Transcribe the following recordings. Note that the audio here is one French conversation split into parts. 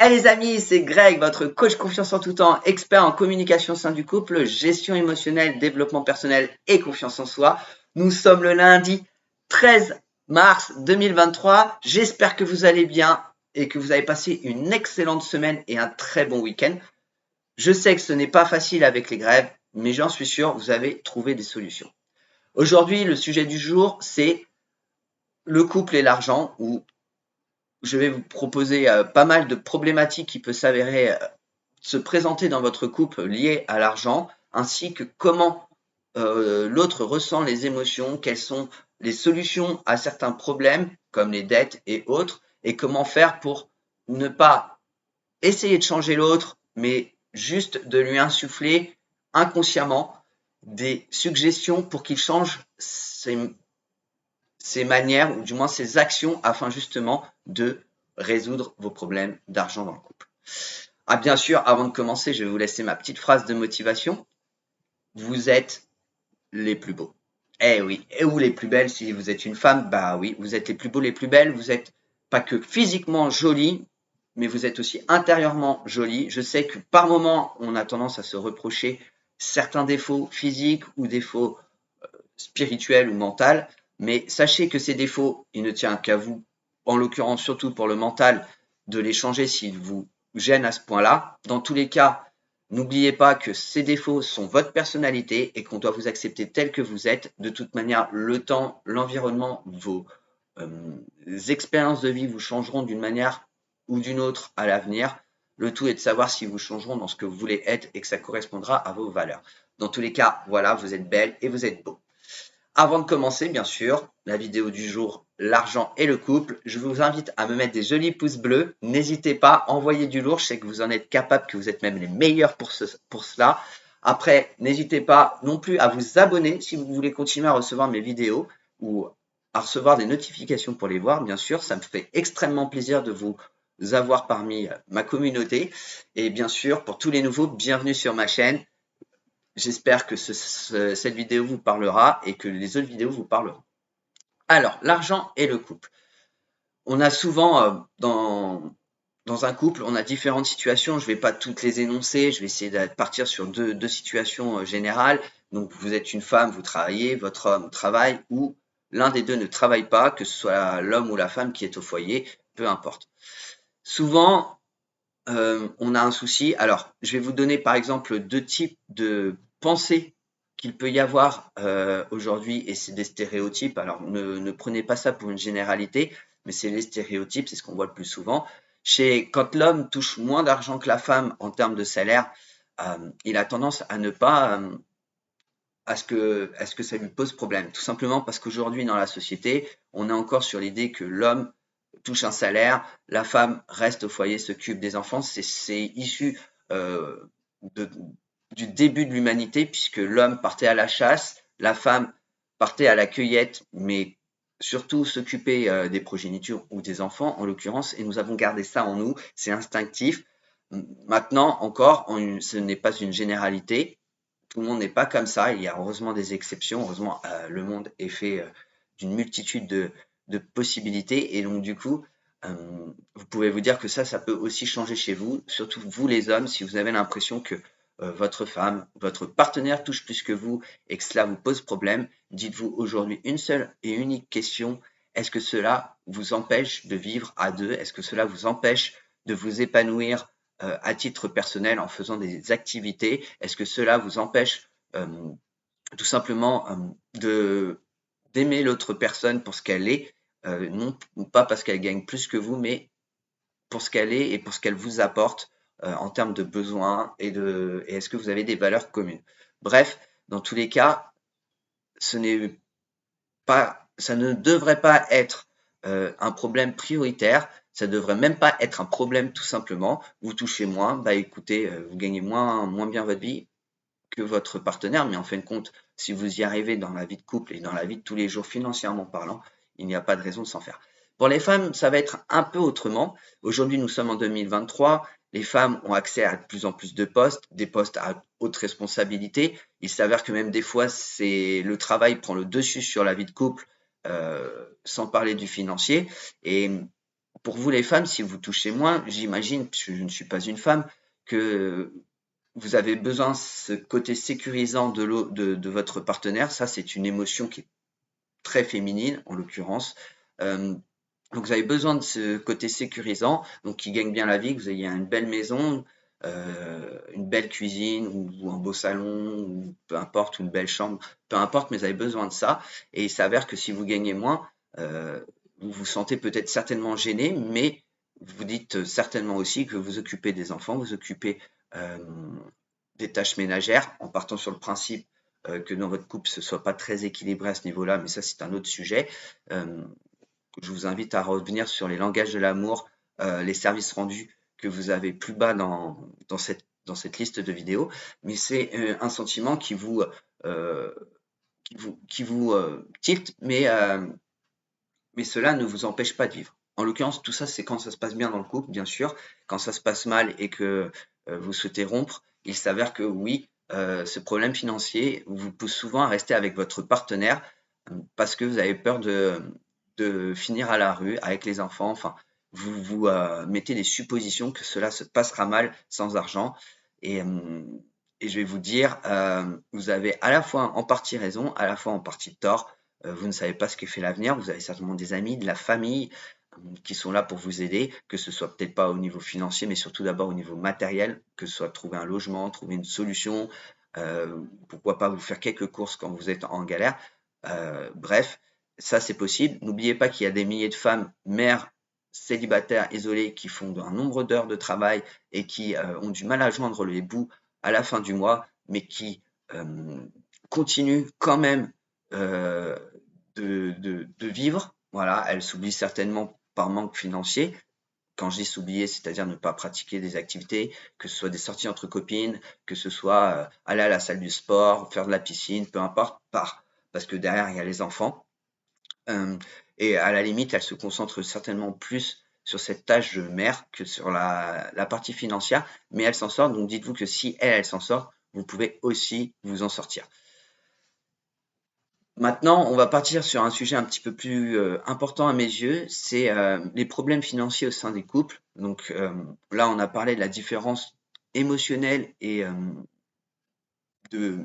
Hey les amis, c'est Greg, votre coach confiance en tout temps, expert en communication au sein du couple, gestion émotionnelle, développement personnel et confiance en soi. Nous sommes le lundi 13 mars 2023. J'espère que vous allez bien et que vous avez passé une excellente semaine et un très bon week-end. Je sais que ce n'est pas facile avec les grèves, mais j'en suis sûr, vous avez trouvé des solutions. Aujourd'hui, le sujet du jour, c'est le couple et l'argent, ou je vais vous proposer pas mal de problématiques qui peuvent s'avérer se présenter dans votre couple liées à l'argent, ainsi que comment l'autre ressent les émotions, quelles sont les solutions à certains problèmes comme les dettes et autres, et comment faire pour ne pas essayer de changer l'autre, mais juste de lui insuffler inconsciemment des suggestions pour qu'il change ses manières, ou du moins ses actions, afin justement de résoudre vos problèmes d'argent dans le couple. Ah, bien sûr, avant de commencer, je vais vous laisser ma petite phrase de motivation. Vous êtes les plus beaux. Eh oui, et ou les plus belles si vous êtes une femme, bah oui, vous êtes les plus beaux, les plus belles. Vous êtes pas que physiquement jolis, mais vous êtes aussi intérieurement jolis. Je sais que par moments, on a tendance à se reprocher certains défauts physiques ou défauts spirituels ou mentaux, mais sachez que ces défauts, il ne tient qu'à vous, en l'occurrence surtout pour le mental, de les changer s'ils vous gênent à ce point-là. Dans tous les cas, n'oubliez pas que ces défauts sont votre personnalité et qu'on doit vous accepter tel que vous êtes. De toute manière, le temps, l'environnement, vos expériences de vie vous changeront d'une manière ou d'une autre à l'avenir. Le tout est de savoir si vous changeront dans ce que vous voulez être et que ça correspondra à vos valeurs. Dans tous les cas, voilà, vous êtes belle et vous êtes beau. Avant de commencer, bien sûr, la vidéo du jour, l'argent et le couple, je vous invite à me mettre des jolis pouces bleus. N'hésitez pas, envoyez du lourd, je sais que vous en êtes capable, que vous êtes même les meilleurs pour cela. Après, n'hésitez pas non plus à vous abonner si vous voulez continuer à recevoir mes vidéos ou à recevoir des notifications pour les voir, bien sûr. Ça me fait extrêmement plaisir de vous avoir parmi ma communauté. Et bien sûr, pour tous les nouveaux, bienvenue sur ma chaîne. J'espère que cette vidéo vous parlera et que les autres vidéos vous parleront. Alors, l'argent et le couple. On a souvent dans un couple, on a différentes situations. Je ne vais pas toutes les énoncer. Je vais essayer de partir sur deux situations générales. Donc, vous êtes une femme, vous travaillez, votre homme travaille, ou l'un des deux ne travaille pas, que ce soit l'homme ou la femme qui est au foyer, peu importe. Souvent, on a un souci. Alors, je vais vous donner par exemple deux types de pensées qu'il peut y avoir aujourd'hui, et c'est des stéréotypes. Alors, ne prenez pas ça pour une généralité, mais c'est les stéréotypes, c'est ce qu'on voit le plus souvent. Quand l'homme touche moins d'argent que la femme en termes de salaire, il a tendance à ne pas à ce que ça lui pose problème. Tout simplement parce qu'aujourd'hui, dans la société, on est encore sur l'idée que l'homme touche un salaire, la femme reste au foyer, s'occupe des enfants. C'est issu de, du début de l'humanité, puisque l'homme partait à la chasse, la femme partait à la cueillette, mais surtout s'occuper des progénitures ou des enfants, en l'occurrence, et nous avons gardé ça en nous, c'est instinctif. Maintenant, encore, ce n'est pas une généralité, tout le monde n'est pas comme ça. Il y a heureusement des exceptions. Heureusement, le monde est fait d'une multitude de possibilités. Et donc, du coup, vous pouvez vous dire que ça peut aussi changer chez vous, surtout vous les hommes, si vous avez l'impression que votre femme, votre partenaire touche plus que vous et que cela vous pose problème. Dites-vous aujourd'hui une seule et unique question. Est-ce que cela vous empêche de vivre à deux? Est-ce que cela vous empêche de vous épanouir à titre personnel en faisant des activités? Est-ce que cela vous empêche tout simplement d'aimer l'autre personne pour ce qu'elle est, non pas parce qu'elle gagne plus que vous, mais pour ce qu'elle est et pour ce qu'elle vous apporte en termes de besoins et est-ce que vous avez des valeurs communes? Bref, dans tous les cas, ça ne devrait pas être un problème prioritaire. Ça ne devrait même pas être un problème tout simplement. Vous touchez moins, bah écoutez, vous gagnez moins bien votre vie que votre partenaire, mais en fin de compte, si vous y arrivez dans la vie de couple et dans la vie de tous les jours financièrement parlant, il n'y a pas de raison de s'en faire. Pour les femmes, ça va être un peu autrement. Aujourd'hui, nous sommes en 2023. Les femmes ont accès à de plus en plus de postes, des postes à haute responsabilité. Il s'avère que même des fois, le travail prend le dessus sur la vie de couple, sans parler du financier. Et pour vous les femmes, si vous touchez moins, j'imagine, puisque je ne suis pas une femme, que vous avez besoin de ce côté sécurisant de votre partenaire. Ça, c'est une émotion qui est très féminine, en l'occurrence. Euh, donc, vous avez besoin de ce côté sécurisant, donc qui gagne bien la vie, que vous ayez une belle maison, une belle cuisine ou un beau salon, ou peu importe, ou une belle chambre, peu importe, mais vous avez besoin de ça. Et il s'avère que si vous gagnez moins, vous vous sentez peut-être certainement gêné, mais vous dites certainement aussi que vous occupez des enfants, vous occupez euh, des tâches ménagères, en partant sur le principe que dans votre couple ce soit pas très équilibré à ce niveau-là, mais ça c'est un autre sujet. Euh, je vous invite à revenir sur les langages de l'amour, les services rendus que vous avez plus bas dans cette liste de vidéos, mais c'est un sentiment euh, qui vous tilte, mais cela ne vous empêche pas de vivre. En l'occurrence, tout ça, c'est quand ça se passe bien dans le couple, bien sûr. Quand ça se passe mal et que vous souhaitez rompre, il s'avère que oui, ce problème financier vous pousse souvent à rester avec votre partenaire parce que vous avez peur de finir à la rue avec les enfants. Enfin, vous vous mettez des suppositions que cela se passera mal sans argent. Et, euh, et je vais vous dire, vous avez à la fois en partie raison, à la fois en partie tort. Vous ne savez pas ce que fait l'avenir. Vous avez certainement des amis, de la famille qui sont là pour vous aider, que ce soit peut-être pas au niveau financier, mais surtout d'abord au niveau matériel, que ce soit trouver un logement, trouver une solution, pourquoi pas vous faire quelques courses quand vous êtes en galère. Bref, ça c'est possible. N'oubliez pas qu'il y a des milliers de femmes, mères, célibataires, isolées, qui font un nombre d'heures de travail et qui ont du mal à joindre les bouts à la fin du mois, mais qui continuent quand même euh, de vivre. Voilà, elle s'oublie certainement par manque financier. Quand je dis s'oublier, c'est-à-dire ne pas pratiquer des activités, que ce soit des sorties entre copines, que ce soit aller à la salle du sport, faire de la piscine, peu importe, parce que derrière, il y a les enfants. Euh, et à la limite, elle se concentre certainement plus sur cette tâche de mère que sur la partie financière, mais elle s'en sort. Donc dites-vous que si elle s'en sort, vous pouvez aussi vous en sortir. Maintenant, on va partir sur un sujet un petit peu plus important à mes yeux, c'est les problèmes financiers au sein des couples. Donc là, on a parlé de la différence émotionnelle et de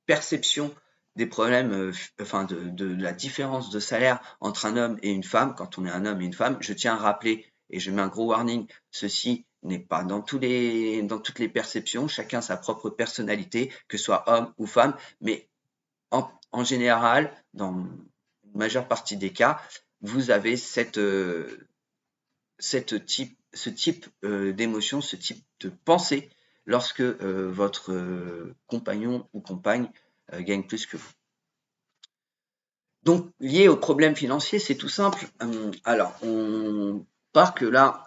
perception des problèmes, enfin de la différence de salaire entre un homme et une femme, quand on est un homme et une femme. Je tiens à rappeler, et je mets un gros warning, ceci n'est pas dans toutes les perceptions, chacun sa propre personnalité, que ce soit homme ou femme, mais en général, dans une majeure partie des cas, vous avez ce type d'émotion, ce type de pensée lorsque votre compagnon ou compagne gagne plus que vous. Donc, lié aux problèmes financiers, c'est tout simple. Alors, on part que là,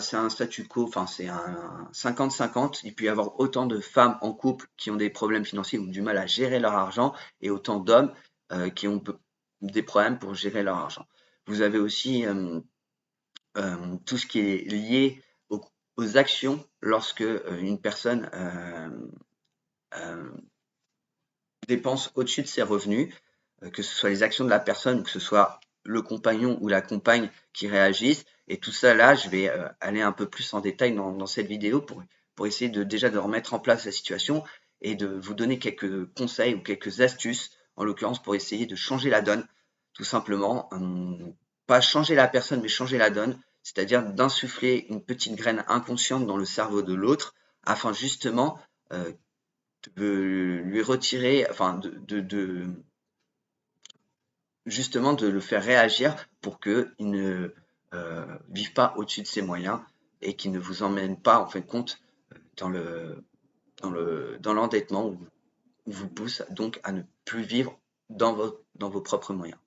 c'est un statu quo, enfin, c'est un 50-50. Il peut y avoir autant de femmes en couple qui ont des problèmes financiers ou du mal à gérer leur argent, et autant d'hommes qui ont des problèmes pour gérer leur argent. Vous avez aussi tout ce qui est lié aux actions lorsque une personne euh, dépense au-dessus de ses revenus, que ce soit les actions de la personne, que ce soit le compagnon ou la compagne qui réagissent. Et tout ça, là, je vais aller un peu plus en détail dans cette vidéo pour essayer déjà de remettre en place la situation et de vous donner quelques conseils ou quelques astuces, en l'occurrence pour essayer de changer la donne, tout simplement. Pas changer la personne, mais changer la donne, c'est-à-dire d'insuffler une petite graine inconsciente dans le cerveau de l'autre, afin justement de lui retirer, enfin justement de le faire réagir pour qu'il ne vive pas au-dessus de ses moyens et qu'il ne vous emmène pas en fin de compte dans dans l'endettement où vous pousse donc à ne plus vivre dans vos propres moyens.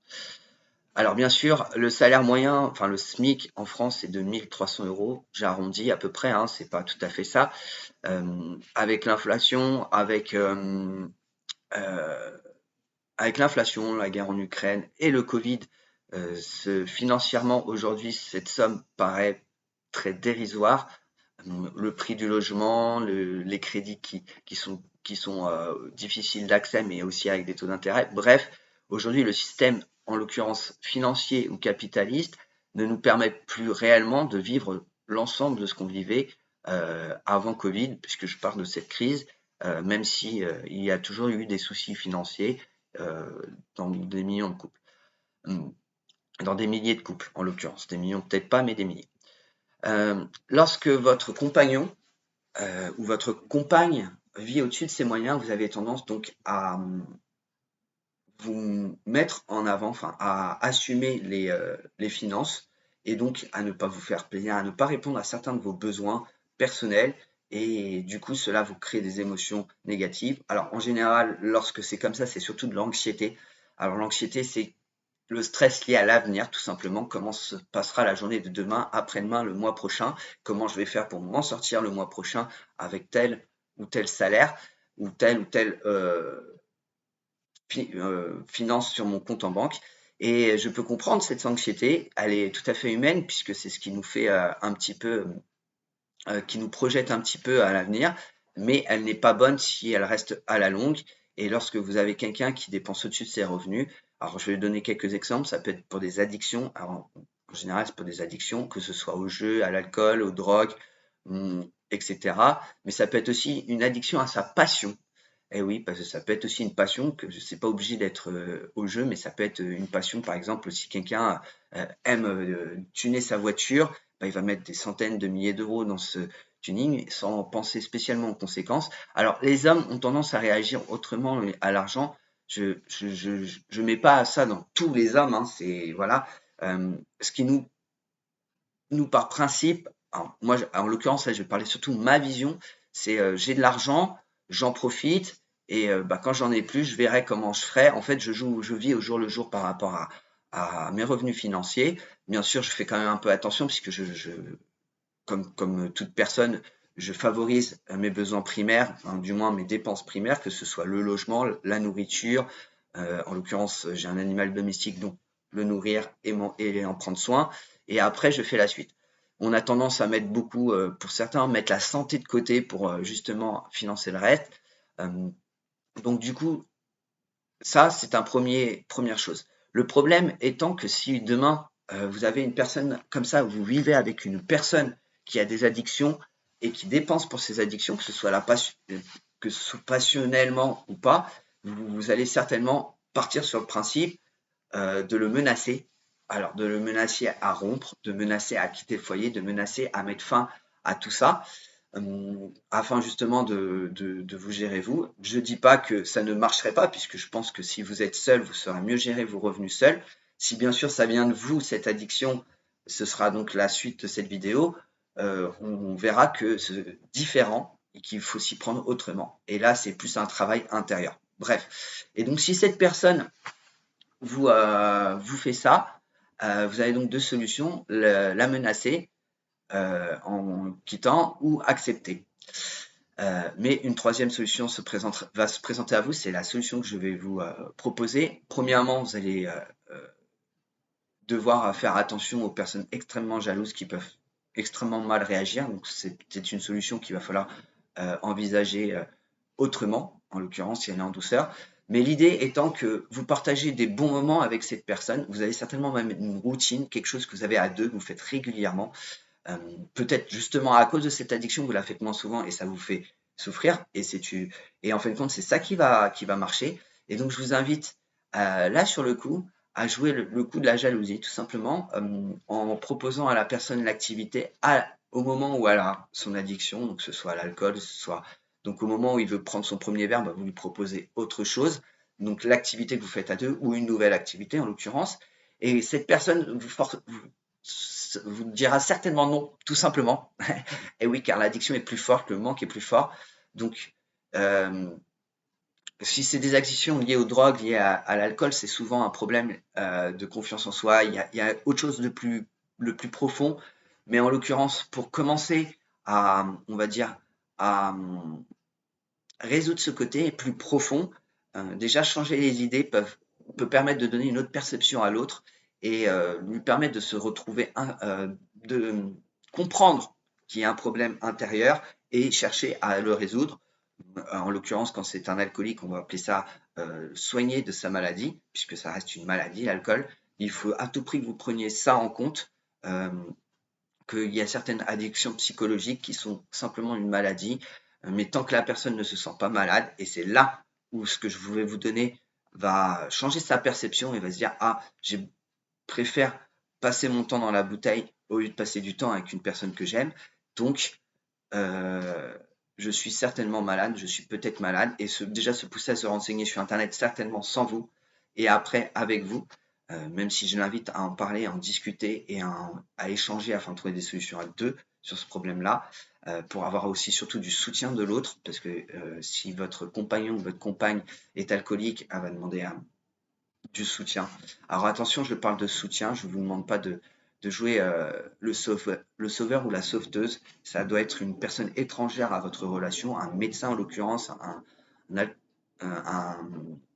Alors bien sûr, le salaire moyen, enfin le SMIC en France, c'est de 1300 euros. J'arrondis à peu près, hein, c'est pas tout à fait ça. Avec l'inflation, euh, avec l'inflation, la guerre en Ukraine et le Covid, financièrement aujourd'hui, cette somme paraît très dérisoire. Le prix du logement, les crédits qui sont difficiles d'accès, mais aussi avec des taux d'intérêt. Bref, aujourd'hui, le système, en l'occurrence financier ou capitaliste, ne nous permettent plus réellement de vivre l'ensemble de ce qu'on vivait avant Covid, puisque je parle de cette crise, même si il y a toujours eu des soucis financiers dans des millions de couples. Dans des milliers de couples, en l'occurrence. Des millions, peut-être pas, mais des milliers. Lorsque votre compagnon ou votre compagne vit au-dessus de ses moyens, vous avez tendance donc à vous mettre en avant, enfin à assumer les finances et donc à ne pas vous faire plaisir, à ne pas répondre à certains de vos besoins personnels et du coup cela vous crée des émotions négatives. Alors en général, lorsque c'est comme ça, c'est surtout de l'anxiété. Alors l'anxiété, c'est le stress lié à l'avenir, tout simplement, comment se passera la journée de demain, après-demain, le mois prochain, comment je vais faire pour m'en sortir le mois prochain avec tel ou tel salaire ou telle finance sur mon compte en banque. Et je peux comprendre cette anxiété, elle est tout à fait humaine puisque c'est ce qui nous fait un petit peu, qui nous projette un petit peu à l'avenir, mais elle n'est pas bonne si elle reste à la longue. Et lorsque vous avez quelqu'un qui dépense au-dessus de ses revenus, alors je vais donner quelques exemples, ça peut être pour des addictions, alors en général c'est pour des addictions, que ce soit au jeu, à l'alcool, aux drogues, etc. Mais ça peut être aussi une addiction à sa passion. Et oui, parce que ça peut être aussi une passion, que c'est pas obligé d'être au jeu, mais ça peut être une passion, par exemple, si quelqu'un aime tuner sa voiture, bah, il va mettre des centaines de milliers d'euros dans ce tuning sans penser spécialement aux conséquences. Alors, les hommes ont tendance à réagir autrement à l'argent. Je mets pas ça dans tous les hommes, hein, c'est voilà. Ce qui nous par principe, alors, moi, en l'occurrence, là, je vais parler surtout de ma vision, c'est j'ai de l'argent, j'en profite, et bah, quand j'en ai plus, je verrai comment je ferai. En fait, je vis au jour le jour par rapport à mes revenus financiers. Bien sûr, je fais quand même un peu attention, puisque comme toute personne, je favorise mes besoins primaires, hein, du moins mes dépenses primaires, que ce soit le logement, la nourriture. En l'occurrence, j'ai un animal domestique, donc le nourrir et en prendre soin. Et après, je fais la suite. On a tendance à mettre beaucoup, pour certains, mettre la santé de côté pour justement financer le reste. Euh, donc du coup, ça, c'est première chose. Le problème étant que si demain, vous avez une personne comme ça, vous vivez avec une personne qui a des addictions et qui dépense pour ses addictions, que ce soit que ce soit passionnellement ou pas, vous allez certainement partir sur le principe de le menacer. Alors, de le menacer à rompre, de menacer à quitter le foyer, de menacer à mettre fin à tout ça afin justement de vous gérer vous. Je ne dis pas que ça ne marcherait pas, puisque je pense que si vous êtes seul, vous saurez mieux gérer vos revenus seul. Si bien sûr ça vient de vous, cette addiction, ce sera donc la suite de cette vidéo. On verra que c'est différent et qu'il faut s'y prendre autrement. Et là, c'est plus un travail intérieur. Bref. Et donc, si cette personne vous fait ça, vous avez donc deux solutions, la menacer en quittant ou accepter. Mais une troisième solution va se présenter à vous, c'est la solution que je vais vous proposer. Premièrement, vous allez devoir faire attention aux personnes extrêmement jalouses qui peuvent extrêmement mal réagir. Donc c'est une solution qu'il va falloir envisager autrement, en l'occurrence si elle est en douceur. Mais l'idée étant que vous partagez des bons moments avec cette personne, vous avez certainement même une routine, quelque chose que vous avez à deux, que vous faites régulièrement. Peut-être justement à cause de cette addiction, vous la faites moins souvent et ça vous fait souffrir. Et en fin de compte, c'est ça qui va marcher. Et donc, je vous invite là sur le coup à jouer le coup de la jalousie, tout simplement, en proposant à la personne l'activité au moment où elle a son addiction, donc que ce soit à l'alcool, que ce soit donc au moment où il veut prendre son premier verre, bah, vous lui proposez autre chose, donc l'activité que vous faites à deux ou une nouvelle activité en l'occurrence. Et cette personne vous dira certainement non, tout simplement. Et oui, car l'addiction est plus forte, le manque est plus fort. Donc, si c'est des addictions liées aux drogues, liées à l'alcool, c'est souvent un problème de confiance en soi. Il y a autre chose le plus profond. Mais en l'occurrence, pour commencer on va dire, à résoudre ce côté plus profond, déjà changer les idées peut permettre de donner une autre perception à l'autre et lui permettre de se retrouver, de comprendre qu'il y a un problème intérieur et chercher à le résoudre. En l'occurrence, quand c'est un alcoolique, on va appeler ça soigner de sa maladie, puisque ça reste une maladie, l'alcool. Il faut à tout prix que vous preniez ça en compte qu'il y a certaines addictions psychologiques qui sont simplement une maladie, mais tant que la personne ne se sent pas malade, et c'est là où ce que je voulais vous donner va changer sa perception et va se dire, ah, je préfère passer mon temps dans la bouteille au lieu de passer du temps avec une personne que j'aime. Donc, je suis certainement malade, je suis peut-être malade, et déjà se pousser à se renseigner sur Internet, certainement sans vous, et après avec vous, même si je l'invite à en parler, à en discuter et à échanger afin de trouver des solutions à deux sur ce problème-là, pour avoir aussi surtout du soutien de l'autre, parce que si votre compagnon ou votre compagne est alcoolique, elle va demander du soutien. Alors attention, je parle de soutien, je ne vous demande pas de jouer le sauveur ou la sauveteuse. Ça doit être une personne étrangère à votre relation, un médecin en l'occurrence, un,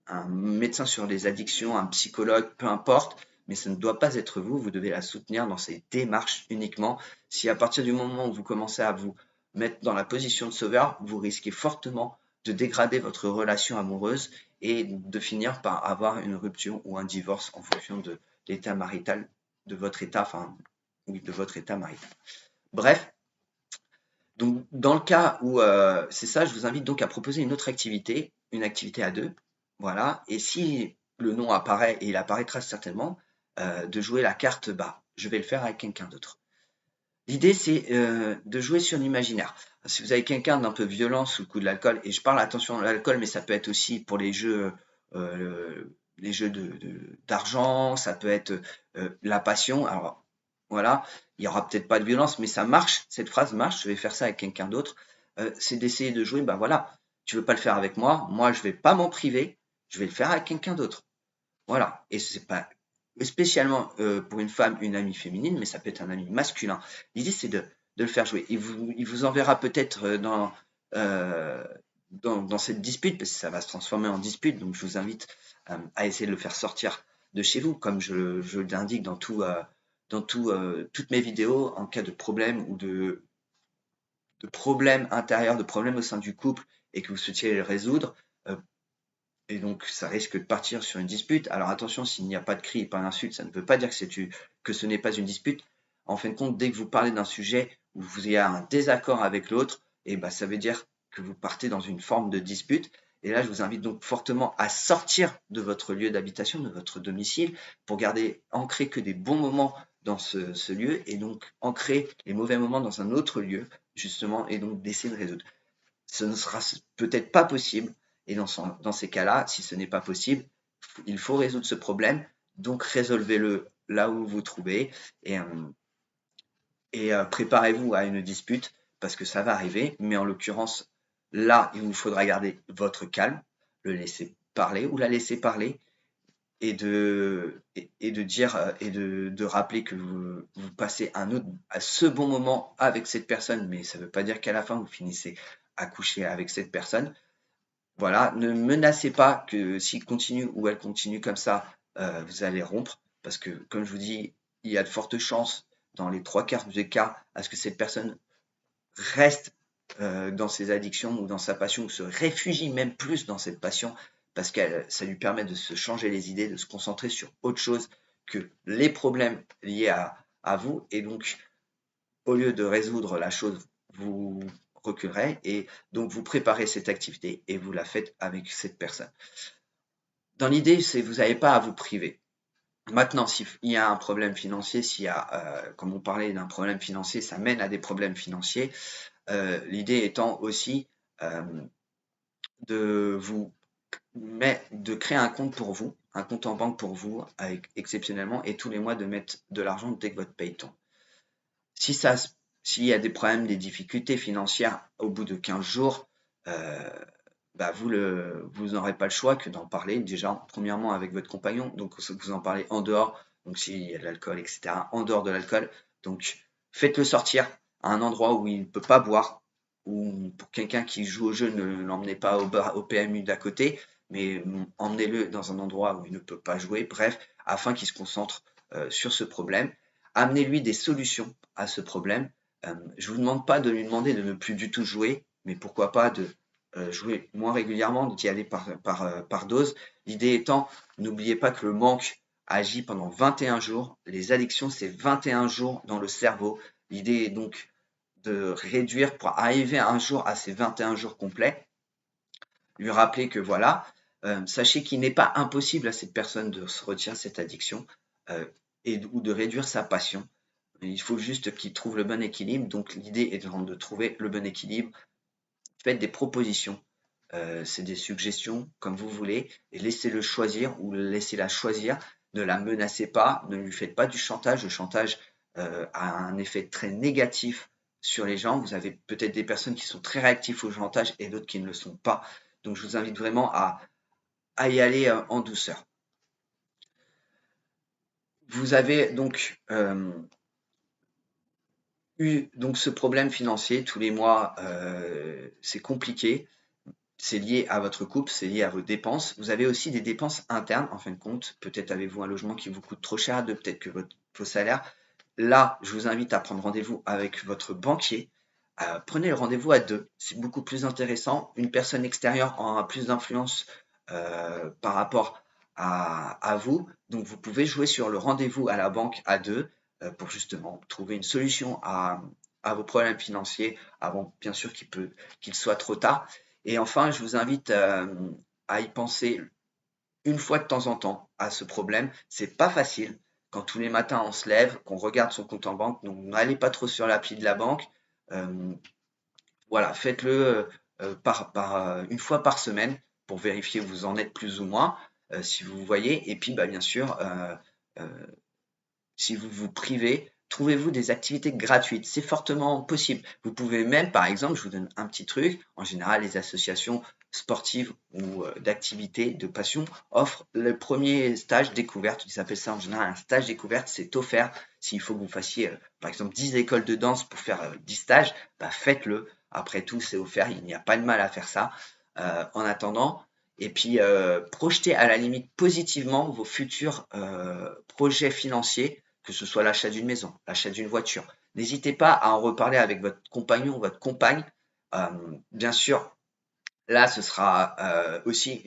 un médecin sur les addictions, un psychologue, peu importe, mais ça ne doit pas être vous. Vous devez la soutenir dans ses démarches uniquement. Si à partir du moment où vous commencez à vous mettre dans la position de sauveur, vous risquez fortement de dégrader votre relation amoureuse et de finir par avoir une rupture ou un divorce en fonction de l'état marital, de votre état, enfin, oui, de votre état marital. Bref, donc dans le cas où c'est ça, je vous invite donc à proposer une activité à deux, voilà, et si le nom apparaît, et il apparaîtra certainement, de jouer la carte, bah, je vais le faire avec quelqu'un d'autre. L'idée, c'est de jouer sur l'imaginaire. Si vous avez quelqu'un d'un peu violent sous le coup de l'alcool, et je parle attention à l'alcool, mais ça peut être aussi pour les jeux d'argent, ça peut être la passion. Alors voilà, il y aura peut-être pas de violence, mais ça marche. Cette phrase marche. Je vais faire ça avec quelqu'un d'autre. C'est d'essayer de jouer. Ben voilà, tu veux pas le faire avec moi, moi je vais pas m'en priver. Je vais le faire avec quelqu'un d'autre. Voilà. Et c'est pas spécialement pour une femme, une amie féminine, mais ça peut être un ami masculin. L'idée, c'est de le faire jouer. Il vous enverra peut-être euh, dans cette dispute, parce que ça va se transformer en dispute. Donc, je vous invite à essayer de le faire sortir de chez vous, comme je l'indique toutes mes vidéos, en cas de problème ou de problème intérieur, de problème au sein du couple, et que vous souhaitiez le résoudre. Et donc, ça risque de partir sur une dispute. Alors attention, s'il n'y a pas de cri et pas d'insulte, ça ne veut pas dire que ce n'est pas une dispute. En fin de compte, dès que vous parlez d'un sujet où vous avez un désaccord avec l'autre, et ben, ça veut dire que vous partez dans une forme de dispute. Et là, je vous invite donc fortement à sortir de votre lieu d'habitation, de votre domicile, pour garder ancré que des bons moments dans ce lieu, et donc ancrer les mauvais moments dans un autre lieu, justement, et donc d'essayer de résoudre. Ce ne sera peut-être pas possible. Et dans ces cas-là, si ce n'est pas possible, il faut résoudre ce problème. Donc résolvez-le là où vous vous trouvez et préparez-vous à une dispute parce que ça va arriver. Mais en l'occurrence, là, il vous faudra garder votre calme, le laisser parler ou la laisser parler et de dire et de rappeler que vous passez à ce bon moment avec cette personne, mais ça ne veut pas dire qu'à la fin vous finissez à coucher avec cette personne. Voilà, ne menacez pas que s'il continue ou elle continue comme ça, vous allez rompre, parce que comme je vous dis, il y a de fortes chances, dans les trois quarts des cas, à ce que cette personne reste dans ses addictions ou dans sa passion, ou se réfugie même plus dans cette passion, parce que ça lui permet de se changer les idées, de se concentrer sur autre chose que les problèmes liés à vous. Et donc, au lieu de résoudre la chose, vous reculerez et donc vous préparez cette activité et vous la faites avec cette personne. Dans l'idée, c'est vous n'avez pas à vous priver. Maintenant, s'il y a un problème financier, s'il y a, comme on parlait d'un problème financier, ça mène à des problèmes financiers. L'idée étant aussi euh, de vous de créer un compte pour vous, un compte en banque pour vous, avec, exceptionnellement, et tous les mois de mettre de l'argent dès que votre paye tombe. Si ça, s'il y a des problèmes, des difficultés financières au bout de 15 jours, euh, bah vous n'aurez pas le choix que d'en parler déjà, premièrement avec votre compagnon, donc vous en parlez en dehors, donc s'il y a de l'alcool, etc., en dehors de l'alcool, donc faites-le sortir à un endroit où il ne peut pas boire, ou pour quelqu'un qui joue au jeu, ne l'emmenez pas au PMU d'à côté, mais emmenez-le dans un endroit où il ne peut pas jouer, bref, afin qu'il se concentre sur ce problème. Amenez-lui des solutions à ce problème. Je ne vous demande pas de lui demander de ne plus du tout jouer, mais pourquoi pas de jouer moins régulièrement, d'y aller par dose. L'idée étant, n'oubliez pas que le manque agit pendant 21 jours. Les addictions, c'est 21 jours dans le cerveau. L'idée est donc de réduire pour arriver un jour à ces 21 jours complets. Lui rappeler que voilà, sachez qu'il n'est pas impossible à cette personne de se retirer cette addiction ou de réduire sa passion. Il faut juste qu'il trouve le bon équilibre. Donc l'idée est de trouver le bon équilibre. Faites des propositions. C'est des suggestions comme vous voulez et laissez-le choisir ou laissez-la choisir. Ne la menacez pas, ne lui faites pas du chantage. Le chantage a un effet très négatif sur les gens. Vous avez peut-être des personnes qui sont très réactives au chantage et d'autres qui ne le sont pas. Donc je vous invite vraiment à y aller en douceur. Vous avez donc eu donc ce problème financier tous les mois, c'est compliqué. C'est lié à votre couple, c'est lié à vos dépenses. Vous avez aussi des dépenses internes, en fin de compte. Peut-être avez-vous un logement qui vous coûte trop cher à deux, peut-être que vos salaires. Là, je vous invite à prendre rendez-vous avec votre banquier. Prenez le rendez-vous à deux, c'est beaucoup plus intéressant. Une personne extérieure aura plus d'influence par rapport à vous. Donc, vous pouvez jouer sur le rendez-vous à la banque à deux pour justement trouver une solution à vos problèmes financiers avant, bien sûr, qu'il soit trop tard. Et enfin, je vous invite à y penser une fois de temps en temps à ce problème. C'est pas facile quand tous les matins on se lève, qu'on regarde son compte en banque. Donc n'allez pas trop sur l'appli de la banque. Euh, voilà, faites-le une fois par semaine pour vérifier où vous en êtes plus ou moins, si vous voyez. Et puis, bah, bien sûr, euh, si vous vous privez, trouvez-vous des activités gratuites. C'est fortement possible. Vous pouvez même, par exemple, je vous donne un petit truc, en général, les associations sportives ou d'activités de passion offrent le premier stage découverte. Ils appellent ça en général un stage découverte. C'est offert. S'il faut que vous fassiez, par exemple, 10 écoles de danse pour faire 10 stages, bah, faites-le. Après tout, c'est offert. Il n'y a pas de mal à faire ça. En attendant, et puis projetez à la limite positivement vos futurs projets financiers, que ce soit l'achat d'une maison, l'achat d'une voiture. N'hésitez pas à en reparler avec votre compagnon ou votre compagne. Euh, Bien sûr, là, ce sera aussi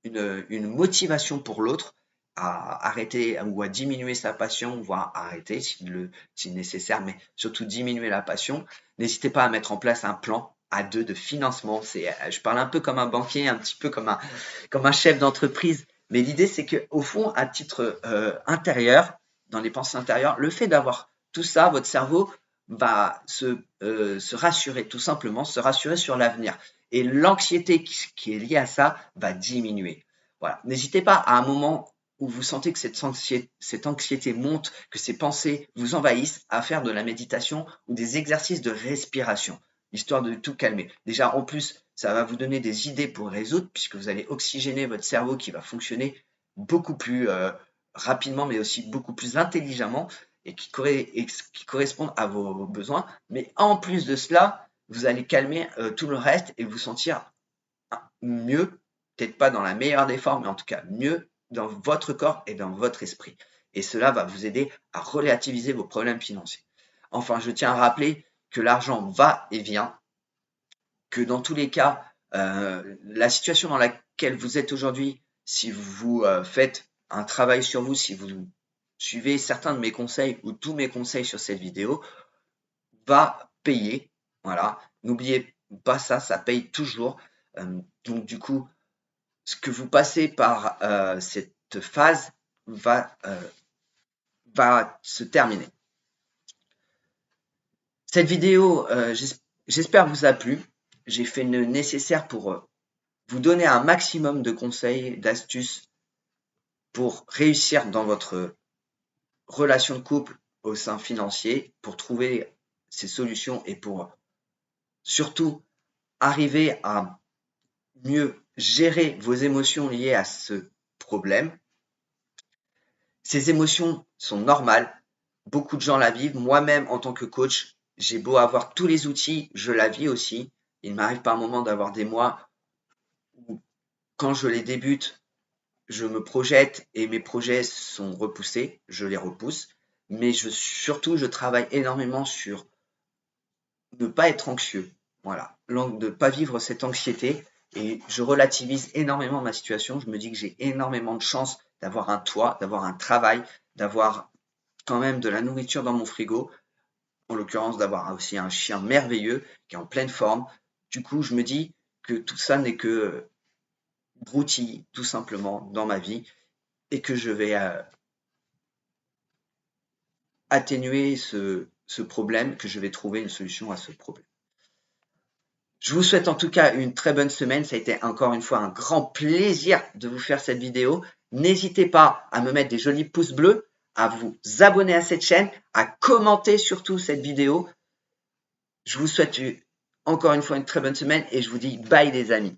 une motivation pour l'autre à arrêter ou à diminuer sa passion, voire à arrêter si nécessaire, mais surtout diminuer la passion. N'hésitez pas à mettre en place un plan à deux de financement. Je parle un peu comme un banquier, un petit peu comme un chef d'entreprise. Mais l'idée, c'est qu'au fond, à titre intérieur, dans les pensées intérieures, le fait d'avoir tout ça, votre cerveau va se rassurer, tout simplement, se rassurer sur l'avenir. Et l'anxiété qui est liée à ça va diminuer. Voilà. N'hésitez pas à un moment où vous sentez que cette anxiété monte, que ces pensées vous envahissent, à faire de la méditation ou des exercices de respiration, histoire de tout calmer. Déjà, en plus, ça va vous donner des idées pour résoudre, puisque vous allez oxygéner votre cerveau qui va fonctionner beaucoup plus rapidement, mais aussi beaucoup plus intelligemment, et qui correspondent à vos besoins. Mais en plus de cela, vous allez calmer tout le reste et vous sentir mieux, peut-être pas dans la meilleure des formes, mais en tout cas mieux dans votre corps et dans votre esprit. Et cela va vous aider à relativiser vos problèmes financiers. Enfin, je tiens à rappeler que l'argent va et vient, que dans tous les cas, la situation dans laquelle vous êtes aujourd'hui, si vous faites un travail sur vous, si vous suivez certains de mes conseils ou tous mes conseils sur cette vidéo, va payer. Voilà, n'oubliez pas ça, ça paye toujours. Donc du coup, ce que vous passez par cette phase va se terminer. Cette vidéo, j'espère vous a plu. J'ai fait le nécessaire pour vous donner un maximum de conseils, d'astuces pour réussir dans votre relation de couple au sein financier, pour trouver ces solutions et pour surtout arriver à mieux gérer vos émotions liées à ce problème. Ces émotions sont normales. Beaucoup de gens la vivent. Moi-même, en tant que coach, j'ai beau avoir tous les outils, je la vis aussi. Il m'arrive par moments d'avoir des mois où, quand je les débute, je me projette et mes projets sont repoussés. Je les repousse. Mais surtout, je travaille énormément sur ne pas être anxieux. Voilà, de ne pas vivre cette anxiété. Et je relativise énormément ma situation. Je me dis que j'ai énormément de chance d'avoir un toit, d'avoir un travail, d'avoir quand même de la nourriture dans mon frigo, en l'occurrence d'avoir aussi un chien merveilleux qui est en pleine forme. Du coup, je me dis que tout ça n'est que broutilles, tout simplement, dans ma vie, et que je vais atténuer ce problème, que je vais trouver une solution à ce problème. Je vous souhaite en tout cas une très bonne semaine. Ça a été encore une fois un grand plaisir de vous faire cette vidéo. N'hésitez pas à me mettre des jolis pouces bleus, à vous abonner à cette chaîne, à commenter surtout cette vidéo. Je vous souhaite encore une fois une très bonne semaine et je vous dis bye les amis.